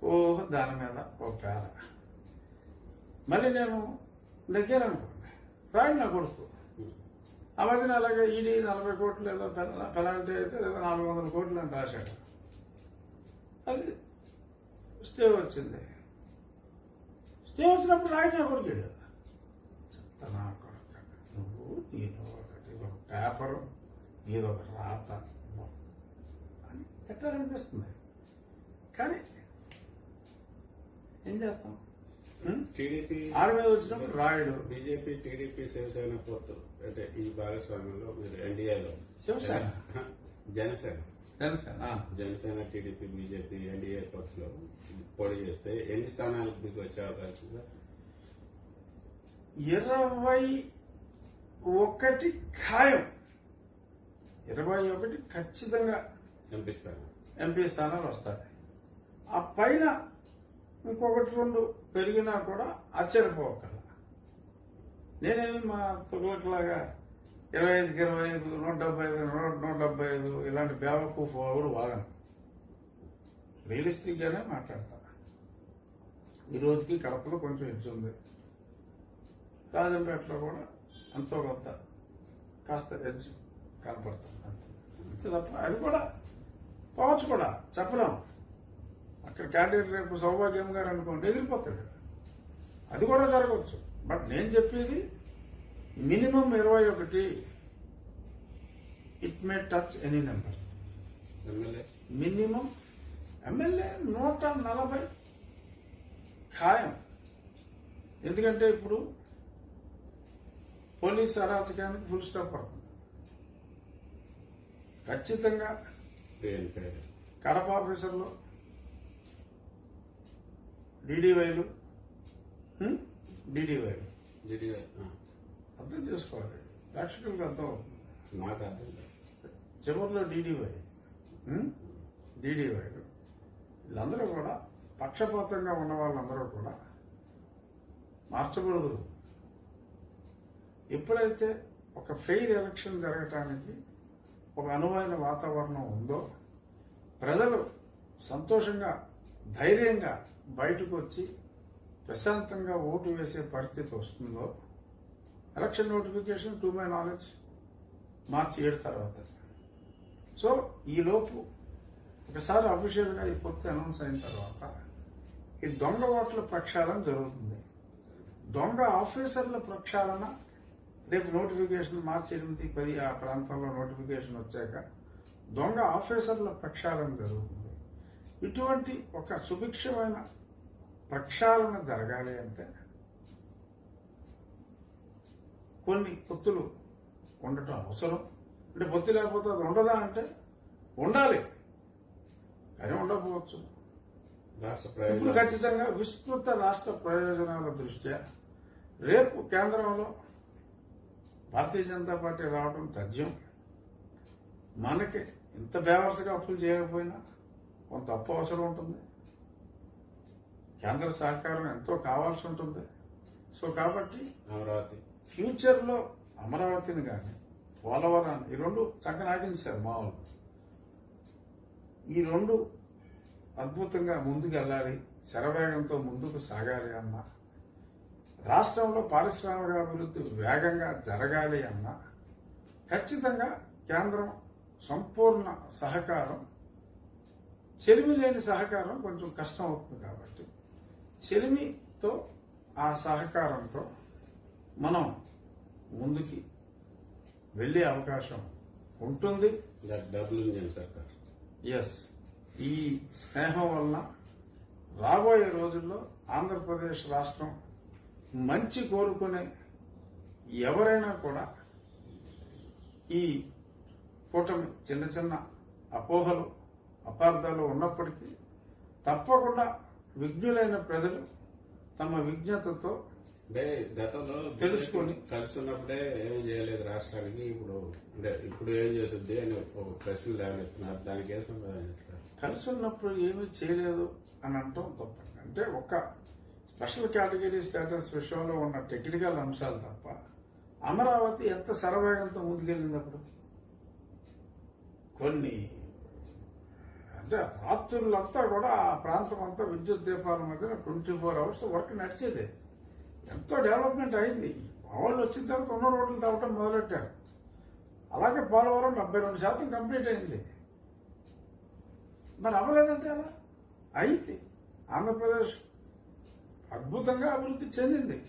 ఓహో దాని మీద ఓ పేర. మళ్ళీ నేను నెగ్గాననుకోండి, రాయి నా కొడుకు. ఆ మధ్యన అలాగే ఈడీ 40 కోట్లు ఏదో పెనాల్టీ అయితే లేదా 400 కోట్లు అని రాశాడు. అది స్టే వచ్చింది. స్టే వచ్చినప్పుడు రాయి నా కొడుకు చెప్తా నా కొడుకు, నువ్వు ఏదో ఒకటి ఒక పేపరు ఏదో ఒక రాత అని తిట్టాలనిపిస్తుంది. కానీ ఏం చేస్తాం? టీడీపీ ఆడ మీద వచ్చినప్పుడు రాయుడు. బీజేపీ టీడీపీ శివసేన పొత్తు అంటే ఈ భాగస్వామ్యంలో మీరు ఎన్డీఏలో Shiv Sena Janasena TDP BJP NDA పొత్తులో పోటీ చేస్తే ఎన్ని స్థానాలకు మీకు వచ్చే అవకాశం ఉందా? 21 ఖాయం. 21 ఖచ్చితంగా ఎంపీ స్థానాలు వస్తాయి. ఆ పైన ఇంకొకటి 2 పెరిగినా కూడా ఆశ్చర్యపోవక్కల. నేనేమి మా తొగలట్లాగా 25కి 25, 175, 175 ఇలాంటి బేవకు కూడా వాగను. రియలిస్టిక్ గానే మాట్లాడతా. ఈ రోజుకి కడపలో కొంచెం ఎడ్జ్ ఉంది, రాజంపేటలో కూడా ఎంతో కొంత కాస్త ఎడ్జ్ కనపడుతుంది. అంతే తప్ప అది కూడా పోవచ్చు కూడా చెప్పలేం. అక్కడ క్యాండిడేట్ రేపు సౌభాగ్యం గారు అనుకోండి ఎదిరిపోతాడు, అది కూడా జరగవచ్చు. బట్ నేను చెప్పేది minimum 21. It may touch any number. Minimum MLA 140 ఖాయం. ఎందుకంటే ఇప్పుడు పోలీసు అరాచకానికి ఫుల్ స్టాప్ పడుతుంది. ఖచ్చితంగా కడప ఆఫీసర్లు డీడీవైలు అర్థం చేసుకోవాలి. ప్రేక్షకులకు అర్థం అవుతుంది. చివరిలో డీడీవైలు వీళ్ళందరూ కూడా పక్షపాతంగా ఉన్న వాళ్ళందరూ కూడా మార్చకూడదు. ఎప్పుడైతే ఒక ఫెయిర్ ఎలక్షన్ జరగటానికి ఒక అనువైన వాతావరణం ఉందో, ప్రజలు సంతోషంగా ధైర్యంగా బయటకు వచ్చి ప్రశాంతంగా ఓటు వేసే పరిస్థితి వస్తుందో, election notification to my knowledge March 7 తర్వాత. సో ఈలోపు ఒకసారి అఫీషియల్గా ఈ పొత్తు అనౌన్స్ అయిన తర్వాత ఈ దొంగ ఓట్ల ప్రక్షాళన జరుగుతుంది. దొంగ ఆఫీసర్ల ప్రక్షాళన రేపు నోటిఫికేషన్ మార్చి 8, 10 ఆ ప్రాంతంలో నోటిఫికేషన్ వచ్చాక దొంగ ఆఫీసర్ల ప్రక్షాళన జరుగుతుంది. ఇటువంటి ఒక సుభిక్షమైన ప్రక్షాళన జరగాలి అంటే కొన్ని పొత్తులు ఉండటం అవసరం. అంటే పొత్తు లేకపోతే అది ఉండదా అంటే ఉండాలి, కానీ ఉండకపోవచ్చు. ఇప్పుడు ఖచ్చితంగా విస్తృత రాష్ట్ర ప్రయోజనాల దృష్ట్యా రేపు కేంద్రంలో భారతీయ జనతా పార్టీ రావడం తథ్యం. మనకి ఇంత బేవర్స్గా అప్పులు చేయకపోయినా కొంత అప్పు అవసరం ఉంటుంది. కేంద్ర సహకారం ఎంతో కావాల్సి ఉంటుంది. సో కాబట్టి ఫ్యూచర్లో అమరావతిని కానీ పోలవరాన్ని ఈ 2 చక్కనాగించారు మామూలు. ఈ 2 అద్భుతంగా ముందుకు వెళ్ళాలి, శరవేగంతో ముందుకు సాగాలి అన్న, రాష్ట్రంలో పారిశ్రామిక అభివృద్ధి వేగంగా జరగాలి అన్న ఖచ్చితంగా కేంద్రం సంపూర్ణ సహకారం, చెలిమి లేని సహకారం కొంచెం కష్టం అవుతుంది. కాబట్టి చెలిమితో ఆ సహకారంతో మనం ముందుకి వెళ్ళే అవకాశం ఉంటుంది. ఎస్, ఈ స్నేహం వలన రాబోయే రోజుల్లో ఆంధ్రప్రదేశ్ రాష్ట్రం మంచి కోరుకునే ఎవరైనా కూడా ఈ కూటమి చిన్న చిన్న అపోహలు అపార్థాలు ఉన్నప్పటికీ తప్పకుండా విజ్ఞులైన ప్రజలు తమ విజ్ఞతతో గతంలో తెలుసుకొని కలిసి ఉన్నప్పుడే ఏం చేయలేదు రాష్ట్రానికి, ఇప్పుడు ఏం చేస్తుంది అని ఒక ప్రశ్న లేవనెత్తున్నారు. దానికి ఏ సమాధానం చెప్తారు? కలిసి ఉన్నప్పుడు ఏమీ చేయలేదు అని అంటాం తప్పండి. అంటే ఒక స్పెషల్ కేటగిరీ స్టేటస్ విషయంలో ఉన్న టెక్నికల్ అంశాలు తప్ప అమరావతి ఎంత శరవేగంతో ముందుకెళ్ళినప్పుడు కొన్ని అంటే రాత్రులంతా కూడా ఆ ప్రాంతం అంతా విద్యుత్ దీపాల మధ్యన 24 అవర్స్ వర్క్ నడిచేది. ఎంతో డెవలప్మెంట్ అయింది. వాళ్ళు వచ్చిన తర్వాత ఉన్న రోడ్లు తవ్వటం మొదలెట్టారు. అలాగే పోలవరం 72% కంప్లీట్ అయింది. మరి అవ్వలేదంటే అలా అయింది. ఆంధ్రప్రదేశ్ అద్భుతంగా అభివృద్ధి చెందింది.